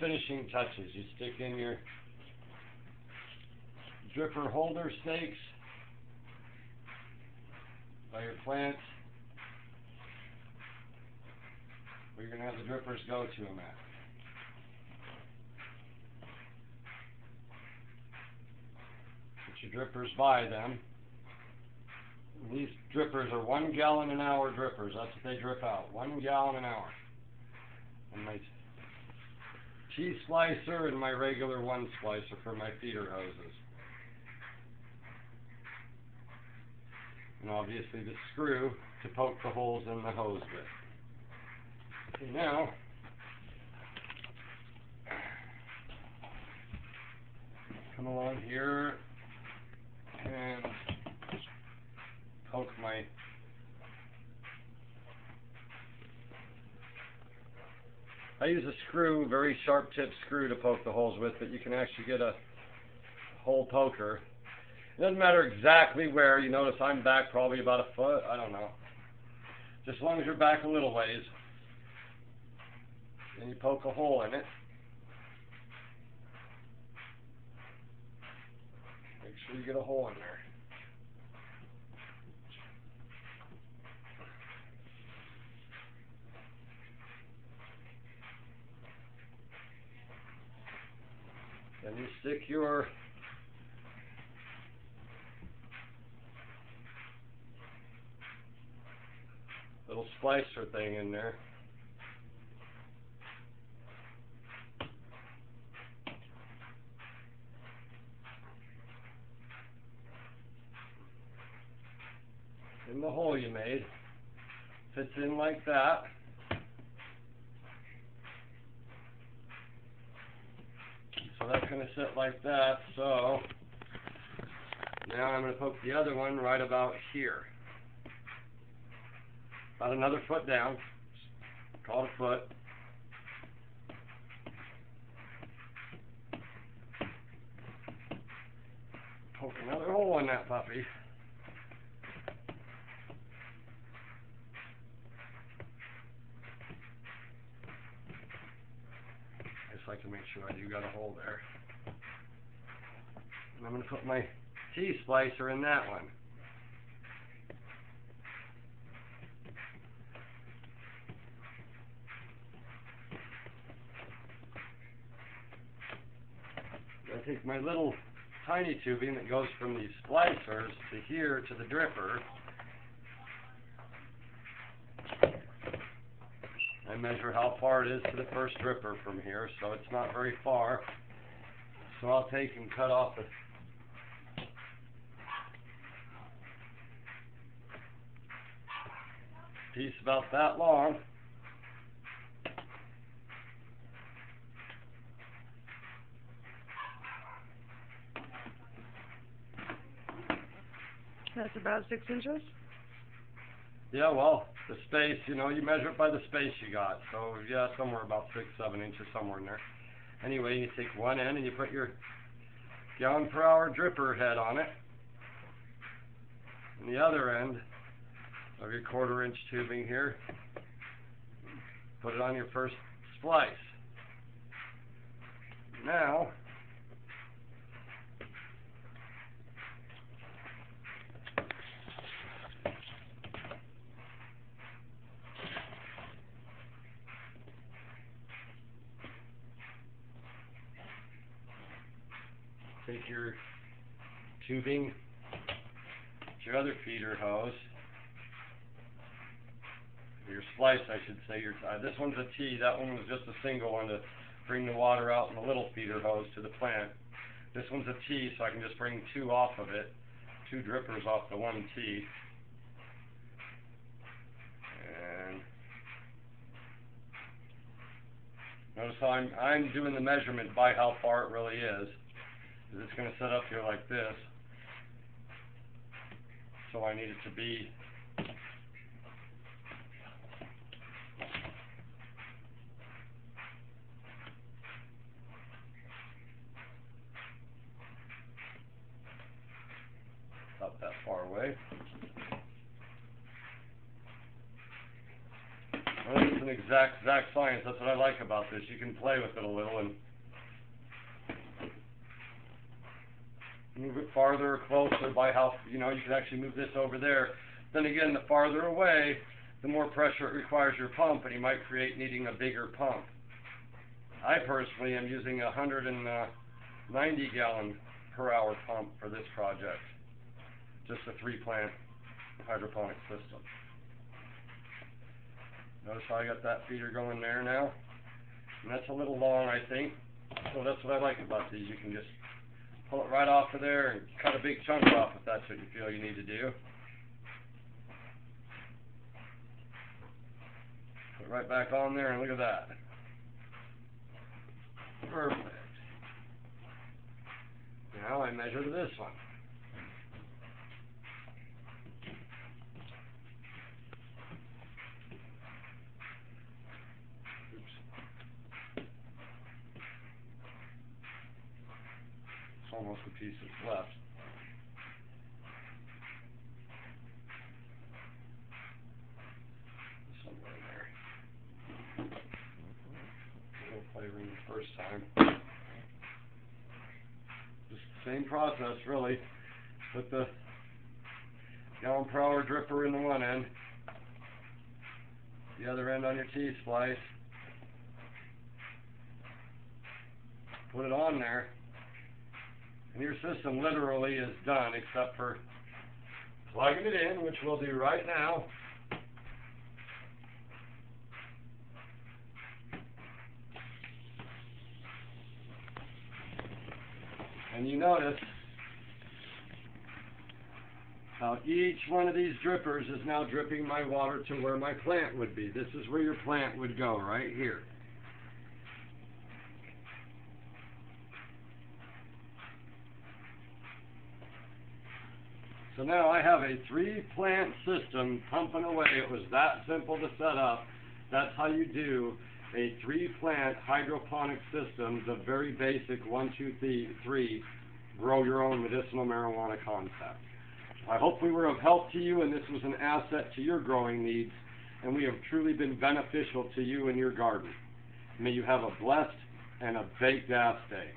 finishing touches. You stick in your dripper holder stakes by your plants where you're going to have the drippers go to them at. Put your drippers by them. These drippers are 1 gallon an hour drippers. That's what they drip out. 1 gallon an hour. And my cheese slicer and my regular 1 slicer for my feeder hoses. And obviously the screw to poke the holes in the hose with. Okay, now come along here and poke my I use a screw, very sharp tip screw to poke the holes with, but you can actually get a hole poker. It doesn't matter exactly where. You notice I'm back probably about a foot, I don't know. Just as long as you're back a little ways. And you poke a hole in it. Make sure you get a hole in there. Then you stick your little splicer thing in there. In the hole you made. Fits in like that. So that's going to sit like that. So now I'm going to poke the other one right about here. About another foot down. Call it a foot. Poke another hole in that puppy. I can make sure I do got a hole there. And I'm going to put my T-splicer in that one. I take my little tiny tubing that goes from these splicers to here to the dripper. I measure how far it is to the first dripper from here, so it's not very far. So I'll take and cut off a piece about that long. That's about 6 inches? Yeah, well, the space, you know, you measure it by the space you got. So, yeah, somewhere about 6, 7 inches, somewhere in there. Anyway, you take one end and you put your gallon per hour dripper head on it. And the other end of your 1/4 inch tubing here, put it on your first splice. Now, take your tubing, your other feeder hose, your splice, I should say. This one's a T, that one was just a single one to bring the water out in the little feeder hose to the plant. This one's a T, so I can just bring 2 off of it, 2 drippers off the 1 T. And notice how I'm doing the measurement by how far it really is. It's going to set up here like this, so I need it to be about that far away. Well, this is an exact science. That's what I like about this. You can play with it a little and move it farther or closer by how, you can actually move this over there. Then again, the farther away, the more pressure it requires your pump, and you might create needing a bigger pump. I personally am using a 190 gallon per hour pump for this project. Just a 3-plant hydroponic system. Notice how I got that feeder going there now? And that's a little long, I think. So that's what I like about these. You can just pull it right off of there and cut a big chunk off if that's what you feel you need to do. Put it right back on there and look at that. Perfect. Now I measure this one. It's almost a piece that's left. Somewhere in there. A little flavoring the first time. Just the same process, really. Put the gallon per hour dripper in the one end, the other end on your T-splice. Put it on there, and your system literally is done, except for plugging it in, which we'll do right now. And you notice how each one of these drippers is now dripping my water to where my plant would be. This is where your plant would go, right here. So now I have a 3-plant system pumping away. It was that simple to set up. That's how you do a 3-plant hydroponic system, the very basic 1, 2, 3, grow your own medicinal marijuana concept. I hope we were of help to you and this was an asset to your growing needs, and we have truly been beneficial to you and your garden. May you have a blessed and a baked ass day.